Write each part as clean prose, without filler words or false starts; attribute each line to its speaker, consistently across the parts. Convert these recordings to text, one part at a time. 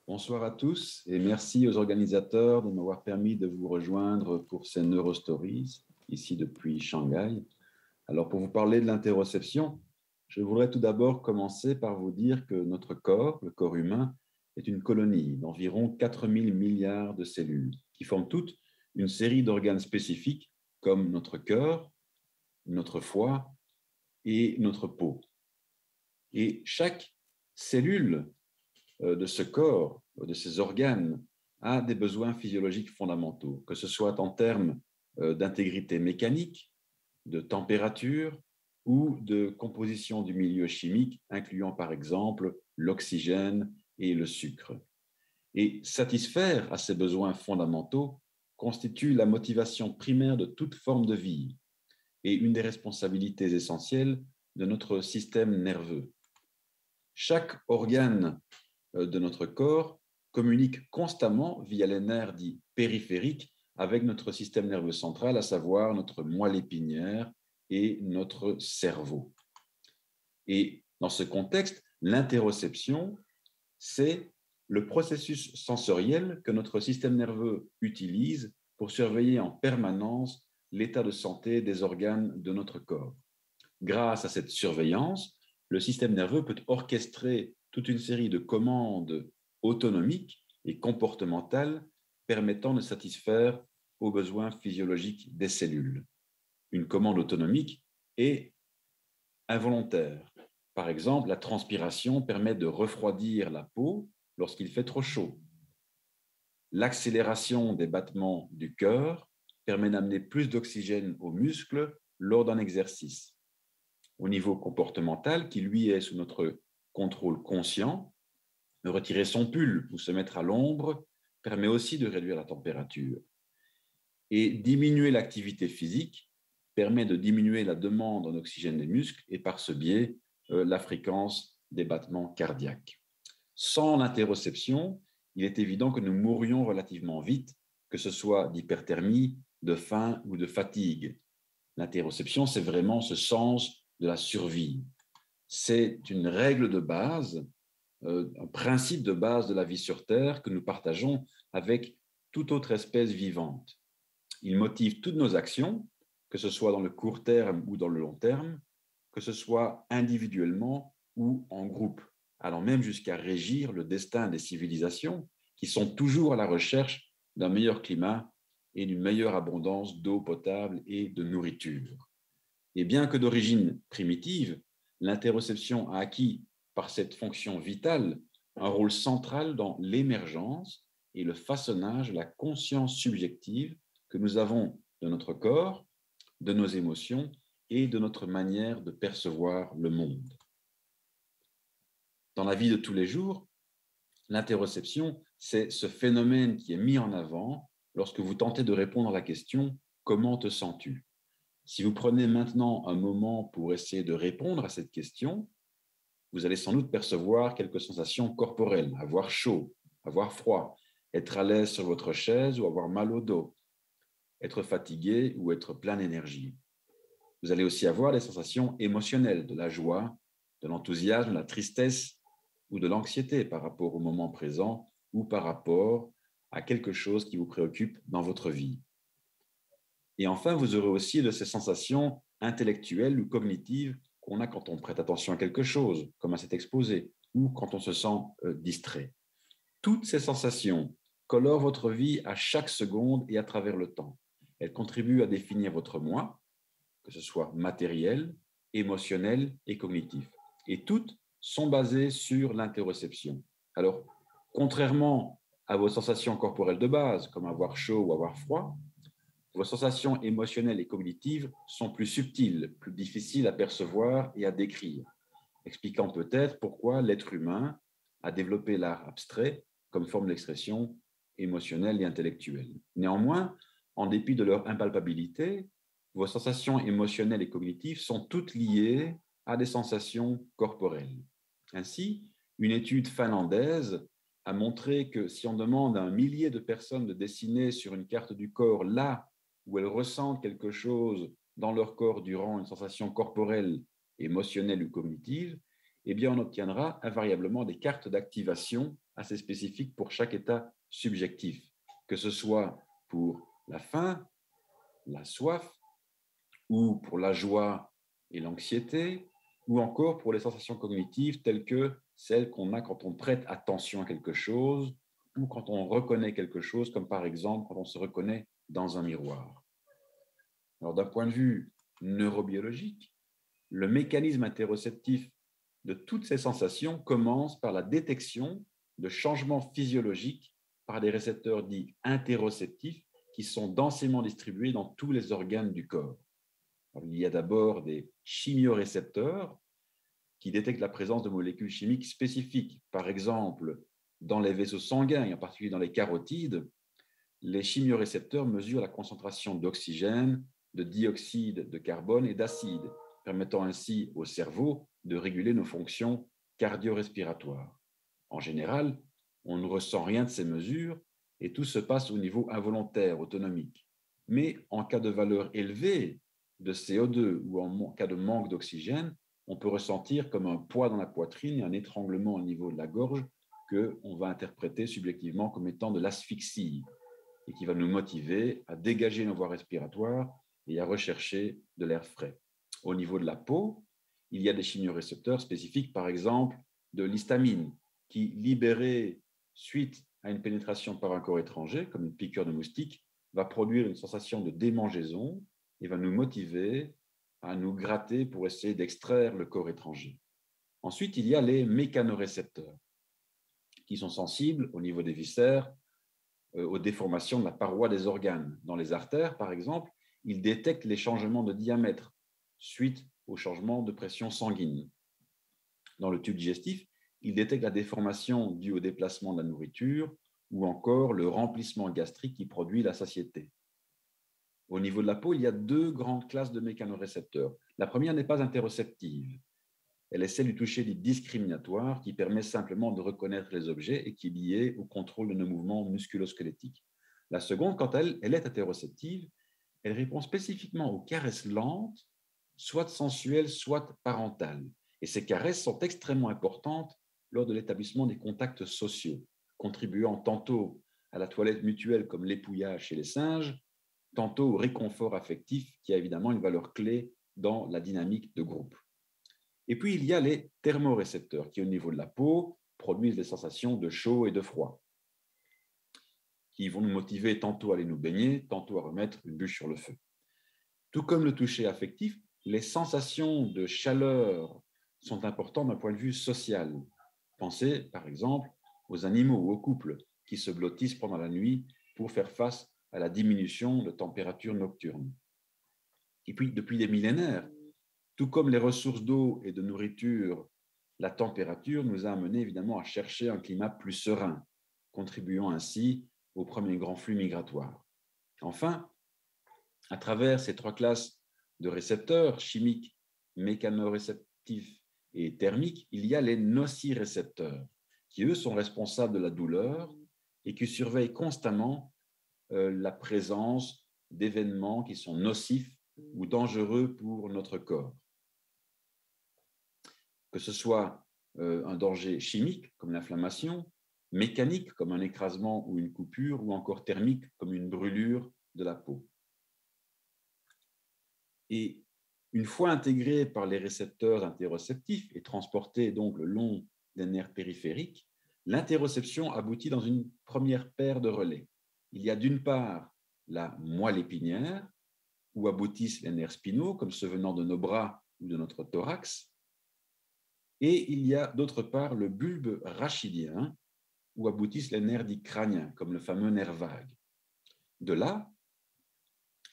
Speaker 1: Bonsoir à tous et merci aux organisateurs de m'avoir permis de vous rejoindre pour ces Neurostories, ici depuis Shanghai. Alors, pour vous parler de l'interoception, je voudrais tout d'abord commencer par vous dire que notre corps, le corps humain, est une colonie d'environ 4000 milliards de cellules qui forment toutes une série d'organes spécifiques comme notre cœur, notre foie et notre peau. Et chaque cellule de ce corps, de ces organes, a des besoins physiologiques fondamentaux, que ce soit en termes d'intégrité mécanique, de température ou de composition du milieu chimique, incluant par exemple l'oxygène et le sucre. Et satisfaire à ces besoins fondamentaux constitue la motivation primaire de toute forme de vie et une des responsabilités essentielles de notre système nerveux. Chaque organe de notre corps communique constamment via les nerfs dits périphériques avec notre système nerveux central, à savoir notre moelle épinière et notre cerveau. Et dans ce contexte, l'interoception, c'est le processus sensoriel que notre système nerveux utilise pour surveiller en permanence l'état de santé des organes de notre corps. Grâce à cette surveillance, le système nerveux peut orchestrer toute une série de commandes autonomiques et comportementales permettant de satisfaire aux besoins physiologiques des cellules. Une commande autonomique est involontaire. Par exemple, la transpiration permet de refroidir la peau lorsqu'il fait trop chaud. L'accélération des battements du cœur permet d'amener plus d'oxygène aux muscles lors d'un exercice. Au niveau comportemental, qui lui est sous notre contrôle conscient, retirer son pull ou se mettre à l'ombre permet aussi de réduire la température. Et diminuer l'activité physique permet de diminuer la demande en oxygène des muscles et par ce biais, la fréquence des battements cardiaques. Sans l'interoception, il est évident que nous mourrions relativement vite, que ce soit d'hyperthermie, de faim ou de fatigue. L'interoception, c'est vraiment ce sens de la survie. C'est une règle de base, un principe de base de la vie sur Terre que nous partageons avec toute autre espèce vivante. Il motive toutes nos actions, que ce soit dans le court terme ou dans le long terme, que ce soit individuellement ou en groupe, allant même jusqu'à régir le destin des civilisations qui sont toujours à la recherche d'un meilleur climat et d'une meilleure abondance d'eau potable et de nourriture. Et bien que d'origine primitive, l'interoception a acquis par cette fonction vitale un rôle central dans l'émergence et le façonnage de la conscience subjective que nous avons de notre corps, de nos émotions et de notre manière de percevoir le monde. Dans la vie de tous les jours, l'interoception, c'est ce phénomène qui est mis en avant lorsque vous tentez de répondre à la question « Comment te sens-tu » Si vous prenez maintenant un moment pour essayer de répondre à cette question, vous allez sans doute percevoir quelques sensations corporelles, avoir chaud, avoir froid, être à l'aise sur votre chaise ou avoir mal au dos, être fatigué ou être plein d'énergie. Vous allez aussi avoir des sensations émotionnelles, de la joie, de l'enthousiasme, de la tristesse ou de l'anxiété par rapport au moment présent ou par rapport à quelque chose qui vous préoccupe dans votre vie. Et enfin, vous aurez aussi de ces sensations intellectuelles ou cognitives qu'on a quand on prête attention à quelque chose, comme à cet exposé, ou quand on se sent distrait. Toutes ces sensations colorent votre vie à chaque seconde et à travers le temps. Elles contribuent à définir votre moi, que ce soit matériel, émotionnel et cognitif. Et toutes sont basées sur l'interoception. Alors, contrairement à vos sensations corporelles de base, comme avoir chaud ou avoir froid, vos sensations émotionnelles et cognitives sont plus subtiles, plus difficiles à percevoir et à décrire, expliquant peut-être pourquoi l'être humain a développé l'art abstrait comme forme d'expression émotionnelle et intellectuelle. Néanmoins, en dépit de leur impalpabilité, vos sensations émotionnelles et cognitives sont toutes liées à des sensations corporelles. Ainsi, une étude finlandaise a montré que si on demande à 1 millier de personnes de dessiner sur une carte du corps là où elles ressentent quelque chose dans leur corps durant une sensation corporelle, émotionnelle ou cognitive, eh bien, on obtiendra invariablement des cartes d'activation assez spécifiques pour chaque état subjectif, que ce soit pour la faim, la soif, ou pour la joie et l'anxiété, ou encore pour les sensations cognitives telles que celles qu'on a quand on prête attention à quelque chose ou quand on reconnaît quelque chose, comme par exemple quand on se reconnaît dans un miroir. Alors, d'un point de vue neurobiologique, le mécanisme interoceptif de toutes ces sensations commence par la détection de changements physiologiques par des récepteurs dits interoceptifs qui sont densément distribués dans tous les organes du corps. Alors, il y a d'abord des chimiorécepteurs qui détectent la présence de molécules chimiques spécifiques. Par exemple, dans les vaisseaux sanguins, et en particulier dans les carotides, les chimiorécepteurs mesurent la concentration d'oxygène, de dioxyde de carbone et d'acide, permettant ainsi au cerveau de réguler nos fonctions cardio-respiratoires. En général, on ne ressent rien de ces mesures et tout se passe au niveau involontaire, autonomique. Mais en cas de valeur élevée de CO2 ou en cas de manque d'oxygène, on peut ressentir comme un poids dans la poitrine et un étranglement au niveau de la gorge qu'on va interpréter subjectivement comme étant de l'asphyxie et qui va nous motiver à dégager nos voies respiratoires et à rechercher de l'air frais. Au niveau de la peau, il y a des chimiorécepteurs spécifiques, par exemple de l'histamine, qui, libérée suite à une pénétration par un corps étranger, comme une piqûre de moustique, va produire une sensation de démangeaison et va nous motiver à nous gratter pour essayer d'extraire le corps étranger. Ensuite, il y a les mécanorécepteurs, qui sont sensibles au niveau des viscères, aux déformations de la paroi des organes. Dans les artères, par exemple, ils détectent les changements de diamètre suite au changement de pression sanguine. Dans le tube digestif, ils détectent la déformation due au déplacement de la nourriture ou encore le remplissement gastrique qui produit la satiété. Au niveau de la peau, il y a deux grandes classes de mécanorécepteurs. La première n'est pas interoceptive. Elle est celle du toucher dit discriminatoire qui permet simplement de reconnaître les objets et qui est liée au contrôle de nos mouvements musculo-squelettiques. La seconde, quant à elle, elle est interoceptive. Elle répond spécifiquement aux caresses lentes, soit sensuelles, soit parentales. Et ces caresses sont extrêmement importantes lors de l'établissement des contacts sociaux, contribuant tantôt à la toilette mutuelle comme l'épouillage chez les singes, tantôt au réconfort affectif qui a évidemment une valeur clé dans la dynamique de groupe. Et puis, il y a les thermorécepteurs qui, au niveau de la peau, produisent des sensations de chaud et de froid, qui vont nous motiver tantôt à aller nous baigner, tantôt à remettre une bûche sur le feu. Tout comme le toucher affectif, les sensations de chaleur sont importantes d'un point de vue social. Pensez, par exemple, aux animaux ou aux couples qui se blottissent pendant la nuit pour faire face à la diminution de température nocturne. Et puis, depuis des millénaires, tout comme les ressources d'eau et de nourriture, la température nous a amené évidemment à chercher un climat plus serein, contribuant ainsi au premier grand flux migratoire. Enfin, à travers ces trois classes de récepteurs chimiques, mécanoréceptifs et thermiques, il y a les nocirécepteurs, qui eux sont responsables de la douleur et qui surveillent constamment la présence d'événements qui sont nocifs ou dangereux pour notre corps. Que ce soit un danger chimique, comme l'inflammation, mécanique, comme un écrasement ou une coupure, ou encore thermique, comme une brûlure de la peau. Et une fois intégrés par les récepteurs interoceptifs et transportés donc le long des nerfs périphériques, l'interoception aboutit dans une première paire de relais. Il y a d'une part la moelle épinière, où aboutissent les nerfs spinaux, comme ceux venant de nos bras ou de notre thorax, et il y a d'autre part le bulbe rachidien, où aboutissent les nerfs dits crâniens, comme le fameux nerf vague. De là,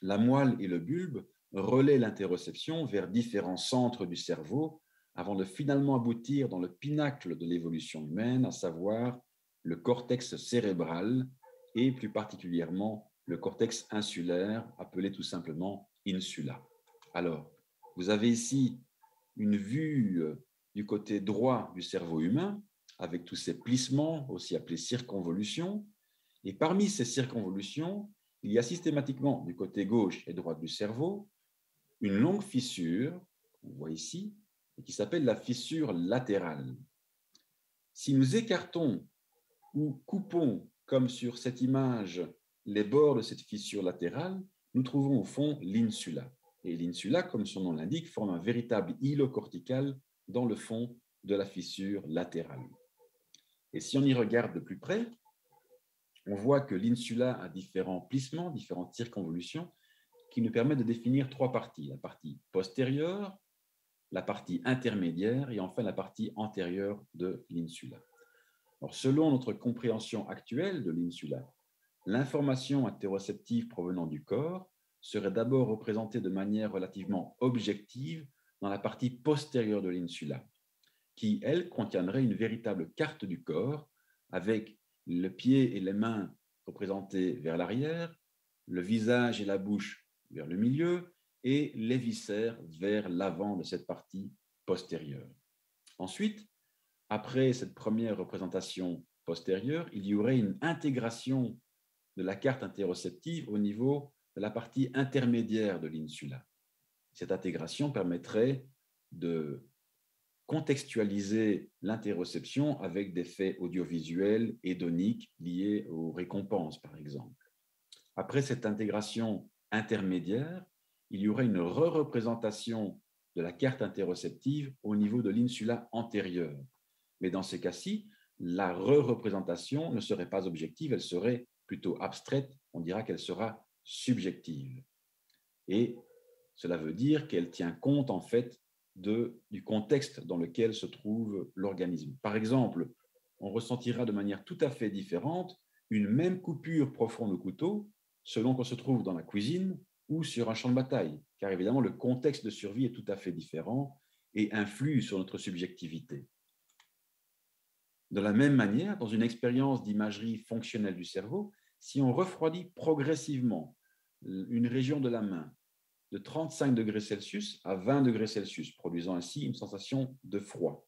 Speaker 1: la moelle et le bulbe relaient l'interoception vers différents centres du cerveau avant de finalement aboutir dans le pinacle de l'évolution humaine, à savoir le cortex cérébral et plus particulièrement le cortex insulaire, appelé tout simplement insula. Alors, vous avez ici une vue du côté droit du cerveau humain, avec tous ces plissements, aussi appelés circonvolutions. Et parmi ces circonvolutions, il y a systématiquement, du côté gauche et droit du cerveau, une longue fissure, on voit ici, et qui s'appelle la fissure latérale. Si nous écartons ou coupons, comme sur cette image, les bords de cette fissure latérale, nous trouvons au fond l'insula. Et l'insula, comme son nom l'indique, forme un véritable îlot cortical dans le fond de la fissure latérale. Et si on y regarde de plus près, on voit que l'insula a différents plissements, différentes circonvolutions, qui nous permettent de définir trois parties. La partie postérieure, la partie intermédiaire et enfin la partie antérieure de l'insula. Alors, selon notre compréhension actuelle de l'insula, l'information interoceptive provenant du corps serait d'abord représentée de manière relativement objective dans la partie postérieure de l'insula, qui, elle, contiendrait une véritable carte du corps avec le pied et les mains représentés vers l'arrière, le visage et la bouche vers le milieu et les viscères vers l'avant de cette partie postérieure. Ensuite, après cette première représentation postérieure, il y aurait une intégration de la carte interoceptive au niveau de la partie intermédiaire de l'insula. Cette intégration permettrait de contextualiser l'interoception avec des faits audiovisuels hédoniques liés aux récompenses, par exemple. Après cette intégration intermédiaire, il y aurait une re-représentation de la carte interoceptive au niveau de l'insula antérieure. Mais dans ces cas-ci, la re-représentation ne serait pas objective, elle serait plutôt abstraite, on dira qu'elle sera subjective. Et cela veut dire qu'elle tient compte en fait du contexte dans lequel se trouve l'organisme. Par exemple, on ressentira de manière tout à fait différente une même coupure profonde au couteau selon qu'on se trouve dans la cuisine ou sur un champ de bataille, car évidemment le contexte de survie est tout à fait différent et influe sur notre subjectivité. De la même manière, dans une expérience d'imagerie fonctionnelle du cerveau, si on refroidit progressivement une région de la main de 35 degrés Celsius à 20 degrés Celsius, produisant ainsi une sensation de froid,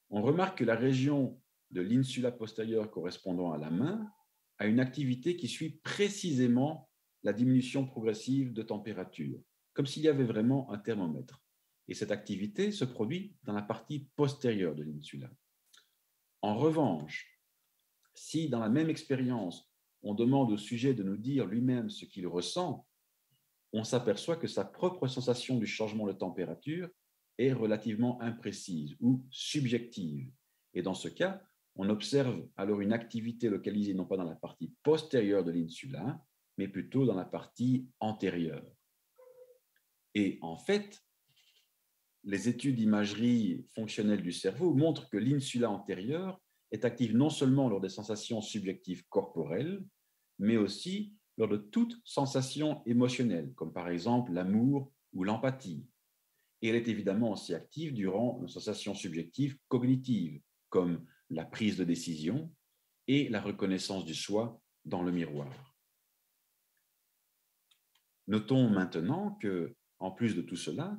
Speaker 1: on remarque que la région de l'insula postérieure correspondant à la main a une activité qui suit précisément la diminution progressive de température, comme s'il y avait vraiment un thermomètre. Et cette activité se produit dans la partie postérieure de l'insula. En revanche, si dans la même expérience, on demande au sujet de nous dire lui-même ce qu'il ressent, on s'aperçoit que sa propre sensation du changement de température est relativement imprécise ou subjective. Et dans ce cas, on observe alors une activité localisée non pas dans la partie postérieure de l'insula, mais plutôt dans la partie antérieure. Et en fait, les études d'imagerie fonctionnelle du cerveau montrent que l'insula antérieure est active non seulement lors des sensations subjectives corporelles, mais aussi lors de toute sensation émotionnelle, comme par exemple l'amour ou l'empathie. Et elle est évidemment aussi active durant nos sensations subjectives cognitives, comme la prise de décision et la reconnaissance du soi dans le miroir. Notons maintenant que, en plus de tout cela,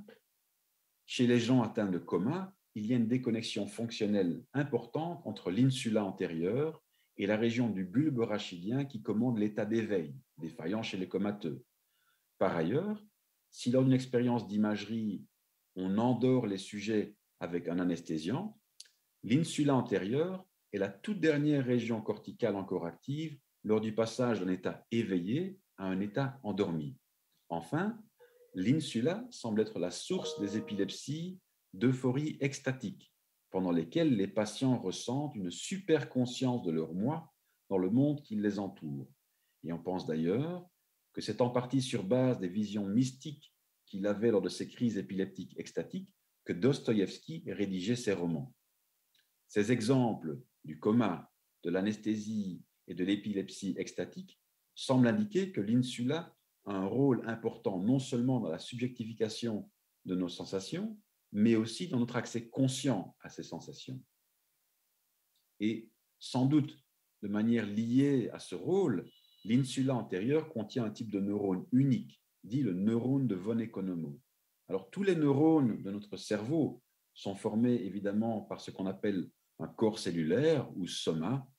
Speaker 1: chez les gens atteints de coma, il y a une déconnexion fonctionnelle importante entre l'insula antérieure et la région du bulbe rachidien qui commande l'état d'éveil, défaillant chez les comateux. Par ailleurs, si lors d'une expérience d'imagerie, on endort les sujets avec un anesthésiant, l'insula antérieure est la toute dernière région corticale encore active lors du passage d'un état éveillé à un état endormi. Enfin, l'insula semble être la source des épilepsies d'euphorie extatique, pendant lesquelles les patients ressentent une super conscience de leur moi dans le monde qui les entoure. Et on pense d'ailleurs que c'est en partie sur base des visions mystiques qu'il avait lors de ses crises épileptiques extatiques que Dostoïevski rédigeait ses romans. Ces exemples du coma, de l'anesthésie et de l'épilepsie extatique semblent indiquer que l'insula a un rôle important non seulement dans la subjectification de nos sensations, mais aussi dans notre accès conscient à ces sensations. Et sans doute, de manière liée à ce rôle, l'insula antérieure contient un type de neurone unique, dit le neurone de von Economo. Alors, tous les neurones de notre cerveau sont formés évidemment par ce qu'on appelle un corps cellulaire ou soma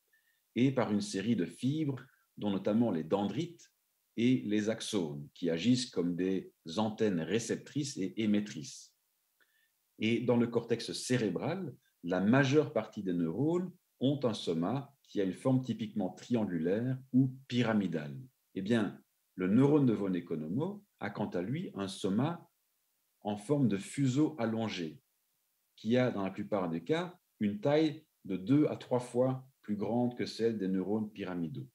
Speaker 1: et par une série de fibres, dont notamment les dendrites et les axones, qui agissent comme des antennes réceptrices et émettrices. Et dans le cortex cérébral, la majeure partie des neurones ont un soma qui a une forme typiquement triangulaire ou pyramidale. Eh bien, le neurone de von Economo a quant à lui un soma en forme de fuseau allongé, qui a dans la plupart des cas une taille de 2 à 3 fois plus grande que celle des neurones pyramidaux.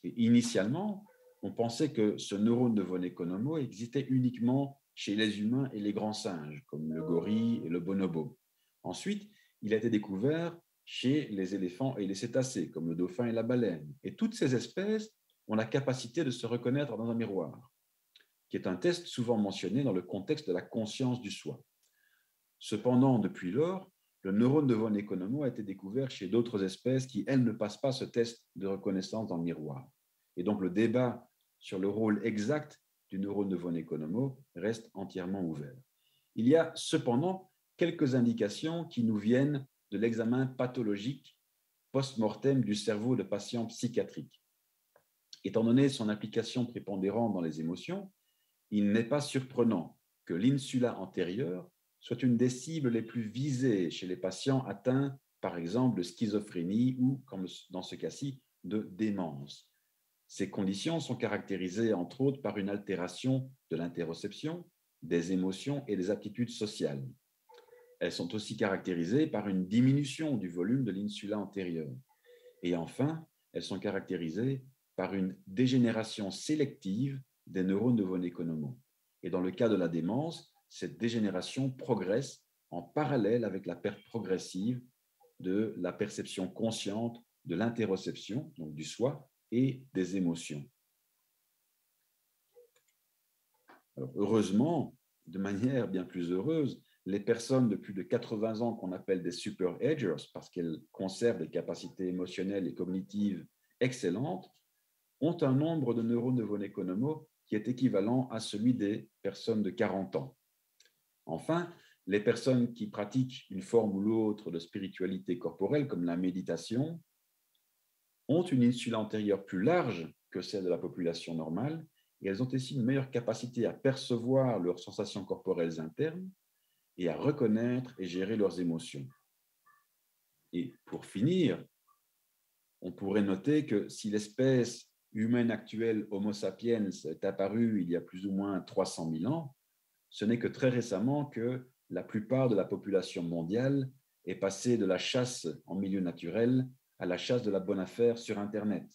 Speaker 1: Et initialement, on pensait que ce neurone de von Economo existait uniquement chez les humains et les grands singes, comme le gorille et le bonobo. Ensuite, il a été découvert chez les éléphants et les cétacés, comme le dauphin et la baleine. Et toutes ces espèces ont la capacité de se reconnaître dans un miroir, qui est un test souvent mentionné dans le contexte de la conscience du soi. Cependant, depuis lors, le neurone de von Economo a été découvert chez d'autres espèces qui, elles, ne passent pas ce test de reconnaissance dans le miroir. Et donc, le débat sur le rôle exact du neurone de von Economo reste entièrement ouvert. Il y a cependant quelques indications qui nous viennent de l'examen pathologique post-mortem du cerveau de patients psychiatriques. Étant donné son implication prépondérante dans les émotions, il n'est pas surprenant que l'insula antérieure soit une des cibles les plus visées chez les patients atteints, par exemple, de schizophrénie ou, comme dans ce cas-ci, de démence. Ces conditions sont caractérisées, entre autres, par une altération de l'interoception, des émotions et des aptitudes sociales. Elles sont aussi caractérisées par une diminution du volume de l'insula antérieure. Et enfin, elles sont caractérisées par une dégénération sélective des neurones de von Economo. Et dans le cas de la démence, cette dégénération progresse en parallèle avec la perte progressive de la perception consciente de l'interoception, donc du soi, et des émotions. Alors, heureusement, de manière bien plus heureuse, les personnes de plus de 80 ans qu'on appelle des super-agers, parce qu'elles conservent des capacités émotionnelles et cognitives excellentes, ont un nombre de neurones de von Economo qui est équivalent à celui des personnes de 40 ans. Enfin, les personnes qui pratiquent une forme ou l'autre de spiritualité corporelle, comme la méditation, ont une insula antérieure plus large que celle de la population normale, et elles ont aussi une meilleure capacité à percevoir leurs sensations corporelles internes et à reconnaître et gérer leurs émotions. Et pour finir, on pourrait noter que si l'espèce humaine actuelle Homo sapiens est apparue il y a plus ou moins 300 000 ans, ce n'est que très récemment que la plupart de la population mondiale est passée de la chasse en milieu naturel à la chasse de la bonne affaire sur Internet.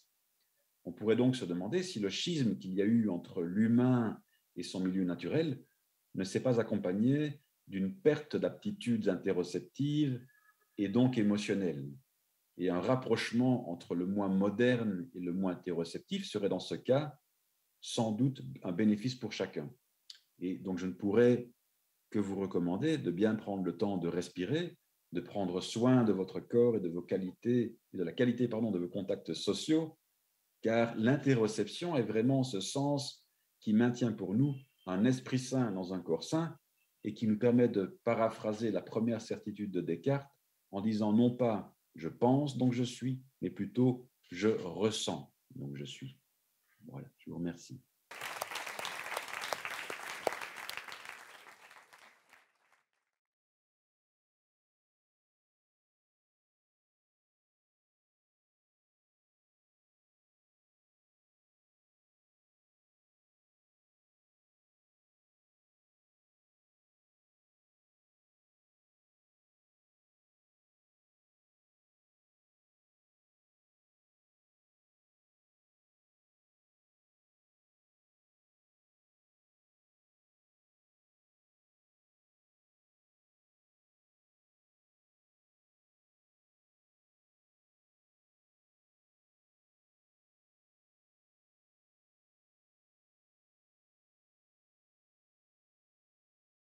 Speaker 1: On pourrait donc se demander si le schisme qu'il y a eu entre l'humain et son milieu naturel ne s'est pas accompagné d'une perte d'aptitudes interoceptives et donc émotionnelles. Et un rapprochement entre le moi moderne et le moi interoceptif serait dans ce cas sans doute un bénéfice pour chacun. Et donc je ne pourrais que vous recommander de bien prendre le temps de respirer, de prendre soin de votre corps et de vos qualités, et de la qualité de vos contacts sociaux, car l'interoception est vraiment ce sens qui maintient pour nous un esprit sain dans un corps sain et qui nous permet de paraphraser la première certitude de Descartes en disant non pas je pense donc je suis, mais plutôt je ressens donc je suis. Voilà, je vous remercie.